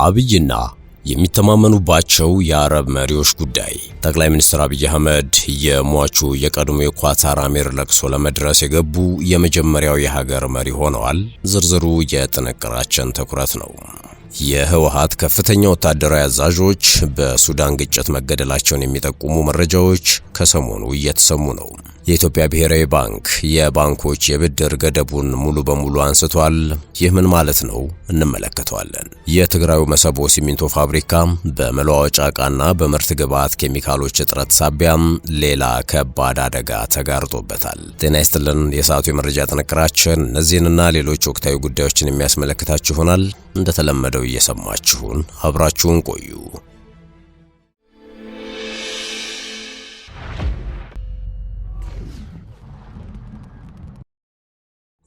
አብይና የሚተማመኑባቸው የአረብ መሪዎች ጉዳይ። ጠቅላይ ሚኒስትር አብይ አህመድ የሟቹ የቀድሞ የኳታር አሚር ለቅሶ ለመድረስ የገቡ የመጀመሪያው የሀገር መሪ ሆነዋል። ዝርዝሩ የጥንቅራችን ትኩረት ነው። የህወሓት ከፍተኛ ወታደራዊ አዛዦች በሱዳን ግጭት መገደላቸውን የሚጠቁሙ መረጃዎች ከሰሞኑ እየተሰሙ ነው። የኢትዮጵያ ብሔራዊ ባንክ የባንኮች የብድር ገደቡን ሙሉ በሙሉ አንስቷል። ይህ ምን ማለት ነው? እንመለከተዋለን። የትግራዩ መሰቦ ሲሚንቶ ፋብሪካ በመለዋወጫ ዕቃና በምርት ግብዓት ኬሚካሎች እጥረት ሳቢያም ሌላ ከባድ አደጋ ተጋርጦበታል። ጤና ይስጥልን። የሰዓቱ የመረጃ ጥንቅራችን እነዚህንና ሌሎች ወቅታዊ ጉዳዮችን የሚያስመለክታችሁ ይሆናል። እንደተለመደው እየሰማችሁን አብራችሁን ቆዩ።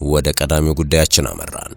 ወደ ቀዳሚው ጉዳያችን አመራን።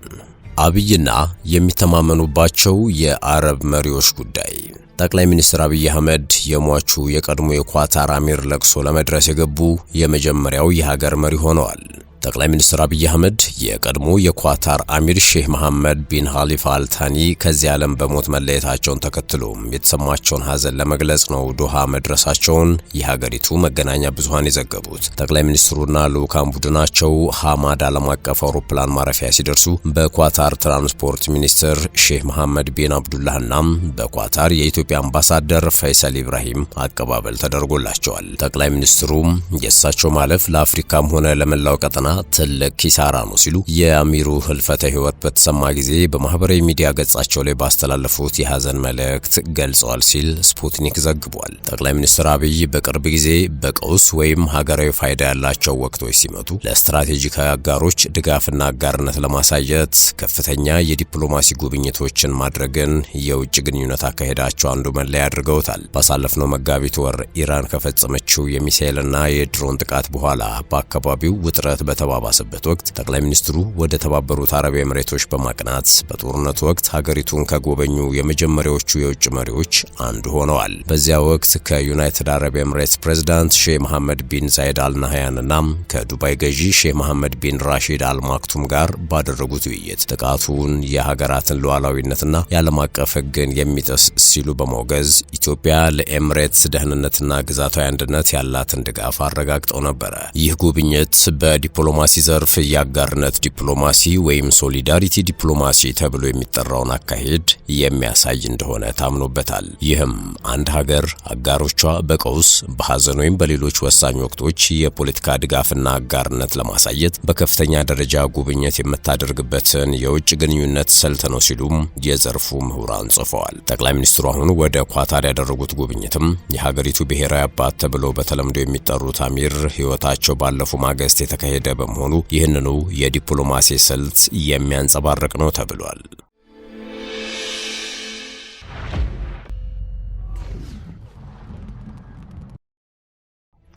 አብይና የሚተማመኑባቸው የአረብ መሪዎች ጉዳይ። ጠቅላይ ሚኒስትር አብይ አህመድ የሟቹ የቀድሞ የኳታር አሚር ለቅሶ ለመድረስ የገቡ የመጀመሪያው የሀገር መሪ ሆነዋል። ጠቅላይ ሚኒስትር አብይ አህመድ የቀድሞ የኳታር አሚር ሼህ መሐመድ ቢን ኻሊፋ አልታኒ ከዚህ ዓለም በሞት መለየታቸውን ተከትሎ የተሰማቸውን ሐዘን ለመግለጽ ነው ዶሃ መድረሳቸውን የሀገሪቱ መገናኛ ብዙሃን የዘገቡት። ጠቅላይ ሚኒስትሩና ልዑካን ቡድናቸው ሐማድ ዓለም አቀፍ አውሮፕላን ማረፊያ ሲደርሱ በኳታር ትራንስፖርት ሚኒስትር ሼህ መሐመድ ቢን አብዱላህና በኳታር የኢትዮጵያ አምባሳደር ፈይሰል ኢብራሂም አቀባበል ተደርጎላቸዋል። ጠቅላይ ሚኒስትሩም የእሳቸው ማለፍ ለአፍሪካም ሆነ ለመላው ቀጠና ትልቅ ኪሳራ ነው ሲሉ የአሚሩ ህልፈተ ህይወት በተሰማ ጊዜ በማህበራዊ ሚዲያ ገጻቸው ላይ ባስተላለፉት የሐዘን መልእክት ገልጸዋል ሲል ስፑትኒክ ዘግቧል። ጠቅላይ ሚኒስትር አብይ በቅርብ ጊዜ በቀውስ ወይም ሀገራዊ ፋይዳ ያላቸው ወቅቶች ሲመጡ ለስትራቴጂካዊ አጋሮች ድጋፍና አጋርነት ለማሳየት ከፍተኛ የዲፕሎማሲ ጉብኝቶችን ማድረግን የውጭ ግንኙነት አካሄዳቸው አንዱ መለያ አድርገውታል። ባሳለፍነው መጋቢት ወር ኢራን ከፈጸመችው የሚሳኤልና የድሮን ጥቃት በኋላ በአካባቢው ውጥረት በተባባሰበት ወቅት ጠቅላይ ሚኒስትሩ ወደ ተባበሩት አረብ ኤምሬቶች በማቅናት በጦርነቱ ወቅት ሀገሪቱን ከጎበኙ የመጀመሪያዎቹ የውጭ መሪዎች አንዱ ሆነዋል። በዚያ ወቅት ከዩናይትድ አረብ ኤምሬትስ ፕሬዝዳንት ሼህ መሐመድ ቢን ዛይድ አል ናህያንና ከዱባይ ገዢ ሼህ መሐመድ ቢን ራሺድ አል ማክቱም ጋር ባደረጉት ውይይት ጥቃቱን የሀገራትን ሉዓላዊነትና የዓለም አቀፍ ሕግን የሚጥስ ሲሉ በማውገዝ ኢትዮጵያ ለኤምሬትስ ደህንነትና ግዛታዊ አንድነት ያላትን ድጋፍ አረጋግጠው ነበረ። ይህ ጉብኝት በዲፕሎማሲ ዘርፍ የአጋርነት ዲፕሎማሲ ወይም ሶሊዳሪቲ ዲፕሎማሲ ተብሎ የሚጠራውን አካሄድ የሚያሳይ እንደሆነ ታምኖበታል። ይህም አንድ ሀገር አጋሮቿ በቀውስ በሐዘን ወይም በሌሎች ወሳኝ ወቅቶች የፖለቲካ ድጋፍና አጋርነት ለማሳየት በከፍተኛ ደረጃ ጉብኝት የምታደርግበትን የውጭ ግንኙነት ስልት ነው ሲሉም የዘርፉ ምሁራን ጽፈዋል። ጠቅላይ ሚኒስትሩ አሁን ወደ ኳታር ያደረጉት ጉብኝትም የሀገሪቱ ብሔራዊ አባት ተብለው በተለምዶ የሚጠሩት አሚር ሕይወታቸው ባለፉ ማግስት የተካሄደ በመሆኑ ይህንኑ የዲፕሎማሲ ስልት የሚያንጸባርቅ ነው ተብሏል።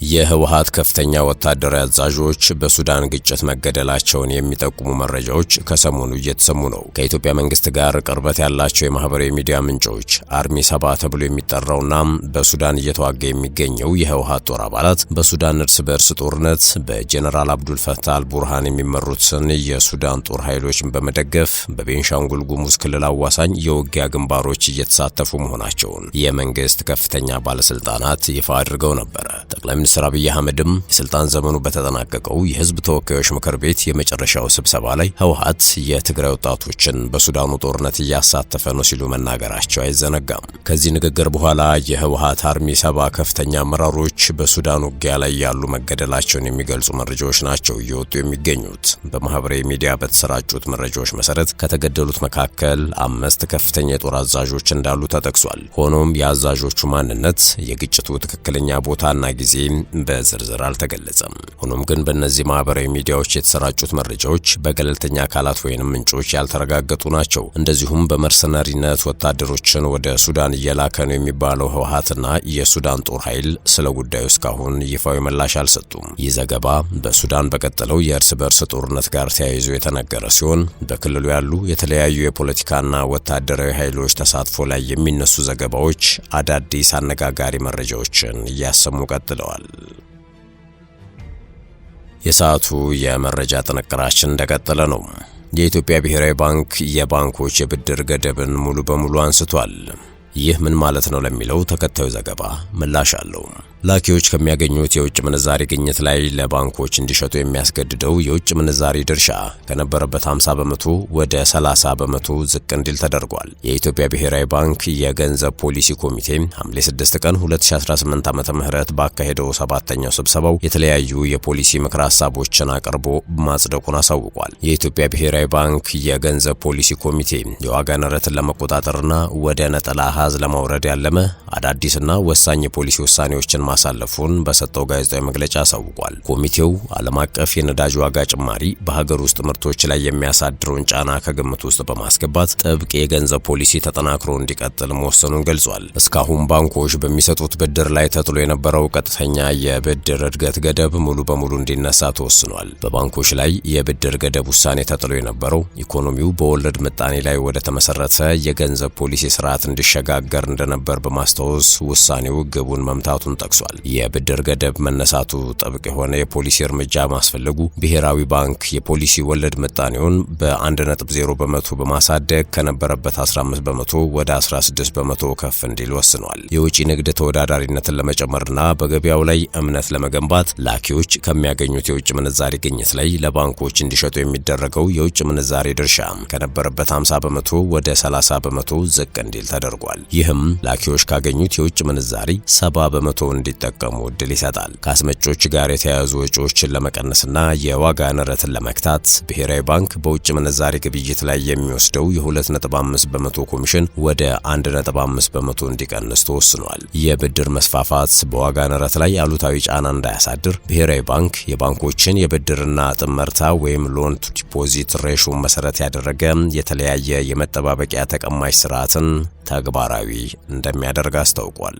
የህወሓት ከፍተኛ ወታደራዊ አዛዦች በሱዳን ግጭት መገደላቸውን የሚጠቁሙ መረጃዎች ከሰሞኑ እየተሰሙ ነው። ከኢትዮጵያ መንግስት ጋር ቅርበት ያላቸው የማህበራዊ ሚዲያ ምንጮች አርሚ 7 ተብሎ የሚጠራውና በሱዳን እየተዋጋ የሚገኘው የህወሓት ጦር አባላት በሱዳን እርስ በርስ ጦርነት በጀነራል አብዱል ፈታህ አልቡርሃን የሚመሩትን የሱዳን ጦር ኃይሎችን በመደገፍ በቤንሻንጉል ጉሙዝ ክልል አዋሳኝ የውጊያ ግንባሮች እየተሳተፉ መሆናቸውን የመንግስት ከፍተኛ ባለስልጣናት ይፋ አድርገው ነበር። ጠቅላይ ሚኒስትር አብይ አህመድም የስልጣን ዘመኑ በተጠናቀቀው የህዝብ ተወካዮች ምክር ቤት የመጨረሻው ስብሰባ ላይ ህወሓት የትግራይ ወጣቶችን በሱዳኑ ጦርነት እያሳተፈ ነው ሲሉ መናገራቸው አይዘነጋም። ከዚህ ንግግር በኋላ የህወሓት አርሚ 7 ከፍተኛ አመራሮች በሱዳን ውጊያ ላይ ያሉ መገደላቸውን የሚገልጹ መረጃዎች ናቸው እየወጡ የሚገኙት። በማህበራዊ ሚዲያ በተሰራጩት መረጃዎች መሰረት ከተገደሉት መካከል 5 ከፍተኛ የጦር አዛዦች እንዳሉ ተጠቅሷል። ሆኖም የአዛዦቹ ማንነት፣ የግጭቱ ትክክለኛ ቦታና ጊዜ በዝርዝር አልተገለጸም። ሆኖም ግን በእነዚህ ማህበራዊ ሚዲያዎች የተሰራጩት መረጃዎች በገለልተኛ አካላት ወይንም ምንጮች ያልተረጋገጡ ናቸው። እንደዚሁም በመርሰናሪነት ወታደሮችን ወደ ሱዳን እየላከ ነው የሚባለው ህወሓትና የሱዳን ጦር ኃይል ስለ ጉዳዩ እስካሁን ይፋዊ ምላሽ አልሰጡም። ይህ ዘገባ በሱዳን በቀጠለው የእርስ በርስ ጦርነት ጋር ተያይዞ የተነገረ ሲሆን በክልሉ ያሉ የተለያዩ የፖለቲካና ወታደራዊ ኃይሎች ተሳትፎ ላይ የሚነሱ ዘገባዎች አዳዲስ አነጋጋሪ መረጃዎችን እያሰሙ ቀጥለዋል። የሰዓቱ የመረጃ ጥንቅራችን እንደቀጠለ ነው። የኢትዮጵያ ብሔራዊ ባንክ የባንኮች የብድር ገደብን ሙሉ በሙሉ አንስቷል። ይህ ምን ማለት ነው ለሚለው ተከታዩ ዘገባ ምላሽ አለው። ላኪዎች ከሚያገኙት የውጭ ምንዛሪ ግኝት ላይ ለባንኮች እንዲሸጡ የሚያስገድደው የውጭ ምንዛሪ ድርሻ ከነበረበት 50 በመቶ ወደ 30 በመቶ ዝቅ እንዲል ተደርጓል። የኢትዮጵያ ብሔራዊ ባንክ የገንዘብ ፖሊሲ ኮሚቴ ሐምሌ 6 ቀን 2018 ዓ.ም ባካሄደው 7ኛው ስብሰባው የተለያዩ የፖሊሲ ምክረ ሐሳቦችን አቅርቦ ማጽደቁን አሳውቋል። የኢትዮጵያ ብሔራዊ ባንክ የገንዘብ ፖሊሲ ኮሚቴ የዋጋ ንረትን ለመቆጣጠርና ወደ ነጠላ አሃዝ ለማውረድ ያለመ አዳዲስና ወሳኝ የፖሊሲ ውሳኔዎችን ማሳለፉን በሰጠው ጋዜጣዊ መግለጫ አሳውቋል። ኮሚቴው ዓለም አቀፍ የነዳጅ ዋጋ ጭማሪ በሀገር ውስጥ ምርቶች ላይ የሚያሳድረውን ጫና ከግምት ውስጥ በማስገባት ጥብቅ የገንዘብ ፖሊሲ ተጠናክሮ እንዲቀጥል መወሰኑን ገልጿል። እስካሁን ባንኮች በሚሰጡት ብድር ላይ ተጥሎ የነበረው ቀጥተኛ የብድር እድገት ገደብ ሙሉ በሙሉ እንዲነሳ ተወስኗል። በባንኮች ላይ የብድር ገደብ ውሳኔ ተጥሎ የነበረው ኢኮኖሚው በወለድ ምጣኔ ላይ ወደ ተመሰረተ የገንዘብ ፖሊሲ ስርዓት እንዲሸጋገር እንደነበር በማስታወስ ውሳኔው ግቡን መምታቱን ጠቅሷል። የብድር ገደብ መነሳቱ ጥብቅ የሆነ የፖሊሲ እርምጃ ማስፈለጉ ብሔራዊ ባንክ የፖሊሲ ወለድ ምጣኔውን በ1.0 በመቶ በማሳደግ ከነበረበት 15 በመቶ ወደ 16 በመቶ ከፍ እንዲል ወስኗል። የውጭ ንግድ ተወዳዳሪነትን ለመጨመርና በገበያው ላይ እምነት ለመገንባት ላኪዎች ከሚያገኙት የውጭ ምንዛሪ ግኝት ላይ ለባንኮች እንዲሸጡ የሚደረገው የውጭ ምንዛሪ ድርሻ ከነበረበት 50 በመቶ ወደ 30 በመቶ ዝቅ እንዲል ተደርጓል። ይህም ላኪዎች ካገኙት የውጭ ምንዛሪ 70 በመቶ እንዲጠቀሙ እድል ይሰጣል። ከአስመጮች ጋር የተያያዙ ወጪዎችን ለመቀነስና የዋጋ ንረትን ለመክታት ብሔራዊ ባንክ በውጭ ምንዛሪ ግብይት ላይ የሚወስደው የ2.5 በመቶ ኮሚሽን ወደ 1.5 በመቶ እንዲቀንስ ተወስኗል። የብድር መስፋፋት በዋጋ ንረት ላይ አሉታዊ ጫና እንዳያሳድር ብሔራዊ ባንክ የባንኮችን የብድርና ጥመርታ ወይም ሎን ቱ ዲፖዚት ሬሾ መሰረት ያደረገ የተለያየ የመጠባበቂያ ተቀማጭ ስርዓትን ተግባራዊ እንደሚያደርግ አስታውቋል።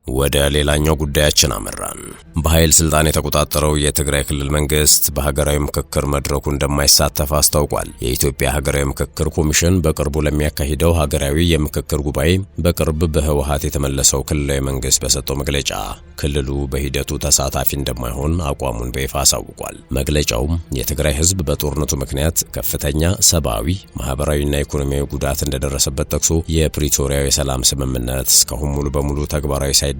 ወደ ሌላኛው ጉዳያችን አመራን። በኃይል ስልጣን የተቆጣጠረው የትግራይ ክልል መንግስት በሀገራዊ ምክክር መድረኩ እንደማይሳተፍ አስታውቋል። የኢትዮጵያ ሀገራዊ ምክክር ኮሚሽን በቅርቡ ለሚያካሂደው ሀገራዊ የምክክር ጉባኤ በቅርብ በህወሓት የተመለሰው ክልላዊ መንግስት በሰጠው መግለጫ ክልሉ በሂደቱ ተሳታፊ እንደማይሆን አቋሙን በይፋ አሳውቋል። መግለጫውም የትግራይ ህዝብ በጦርነቱ ምክንያት ከፍተኛ ሰብአዊ፣ ማህበራዊና ኢኮኖሚያዊ ጉዳት እንደደረሰበት ጠቅሶ የፕሪቶሪያው የሰላም ስምምነት እስካሁን ሙሉ በሙሉ ተግባራዊ ሳይደረግ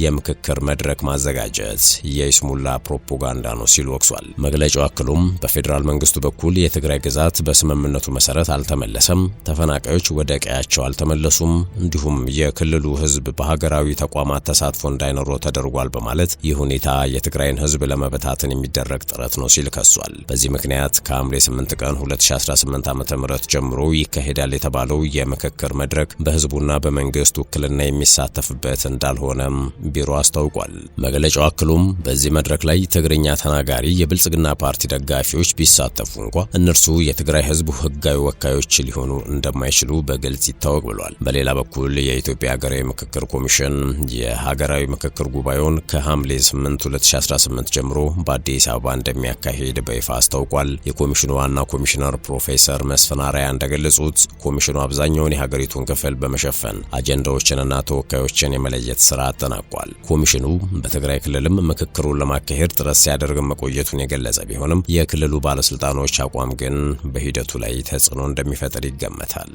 የምክክር መድረክ ማዘጋጀት የይስሙላ ፕሮፓጋንዳ ነው ሲል ወቅሷል። መግለጫው አክሎም በፌዴራል መንግስቱ በኩል የትግራይ ግዛት በስምምነቱ መሰረት አልተመለሰም፣ ተፈናቃዮች ወደ ቀያቸው አልተመለሱም፣ እንዲሁም የክልሉ ህዝብ በሀገራዊ ተቋማት ተሳትፎ እንዳይኖረው ተደርጓል በማለት ይህ ሁኔታ የትግራይን ህዝብ ለመበታተን የሚደረግ ጥረት ነው ሲል ከሷል። በዚህ ምክንያት ከሐምሌ 8 ቀን 2018 ዓ.ም ጀምሮ ይካሄዳል የተባለው የምክክር መድረክ በህዝቡና በመንግስት ውክልና የሚሳተፍበት እንዳልሆነም ቢሮ አስታውቋል። መግለጫው አክሎም በዚህ መድረክ ላይ ትግርኛ ተናጋሪ የብልጽግና ፓርቲ ደጋፊዎች ቢሳተፉ እንኳ እነርሱ የትግራይ ህዝብ ህጋዊ ወካዮች ሊሆኑ እንደማይችሉ በግልጽ ይታወቅ ብሏል። በሌላ በኩል የኢትዮጵያ ሀገራዊ ምክክር ኮሚሽን የሀገራዊ ምክክር ጉባኤውን ከሐምሌ 8 2018 ጀምሮ በአዲስ አበባ እንደሚያካሂድ በይፋ አስታውቋል። የኮሚሽኑ ዋና ኮሚሽነር ፕሮፌሰር መስፍን አርአያ እንደገለጹት ኮሚሽኑ አብዛኛውን የሀገሪቱን ክፍል በመሸፈን አጀንዳዎችንና ተወካዮችን የመለየት ስራ አጠናቋል። ኮሚሽኑ በትግራይ ክልልም ምክክሩን ለማካሄድ ጥረት ሲያደርግ መቆየቱን የገለጸ ቢሆንም የክልሉ ባለስልጣኖች አቋም ግን በሂደቱ ላይ ተጽዕኖ እንደሚፈጥር ይገመታል።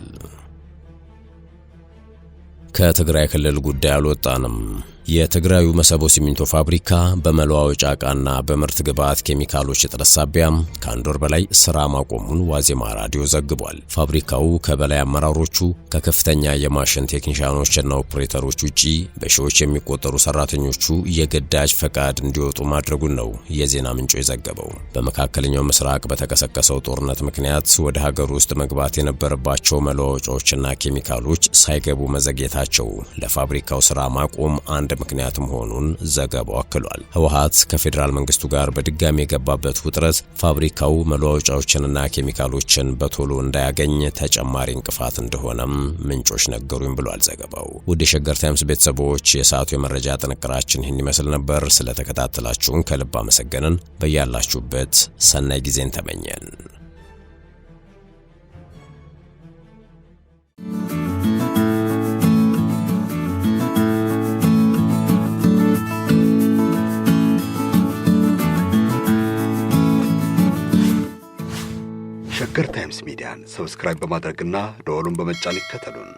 ከትግራይ ክልል ጉዳይ አልወጣንም። የትግራዩ መሰቦ ሲሚንቶ ፋብሪካ በመለዋወጫ ዕቃና በምርት ግብዓት ኬሚካሎች እጥረት ሳቢያ ከአንድ ወር በላይ ስራ ማቆሙን ዋዜማ ራዲዮ ዘግቧል። ፋብሪካው ከበላይ አመራሮቹ ከከፍተኛ የማሽን ቴክኒሻኖችና ኦፕሬተሮች ውጪ በሺዎች የሚቆጠሩ ሰራተኞቹ የግዳጅ ፈቃድ እንዲወጡ ማድረጉን ነው የዜና ምንጩ የዘገበው። በመካከለኛው ምስራቅ በተቀሰቀሰው ጦርነት ምክንያት ወደ ሀገር ውስጥ መግባት የነበረባቸው መለዋወጫዎችና ኬሚካሎች ሳይገቡ መዘግየታቸው ለፋብሪካው ስራ ማቆም አንድ ምክንያት መሆኑን ዘገባው አክሏል። ህወሓት ከፌዴራል መንግስቱ ጋር በድጋሚ የገባበት ውጥረት ፋብሪካው መለዋወጫዎችንና ኬሚካሎችን በቶሎ እንዳያገኝ ተጨማሪ እንቅፋት እንደሆነም ምንጮች ነገሩኝ ብሏል ዘገባው። ውድ የሸገር ታይምስ ቤተሰቦች የሰዓቱ የመረጃ ጥንቅራችን ይህን ይመስል ነበር። ስለተከታተላችሁን ከልብ አመሰገንን። በያላችሁበት ሰናይ ጊዜን ተመኘን። ሸገር ታይምስ ሚዲያን ሰብስክራይብ በማድረግና ደወሉን በመጫን ይከተሉን።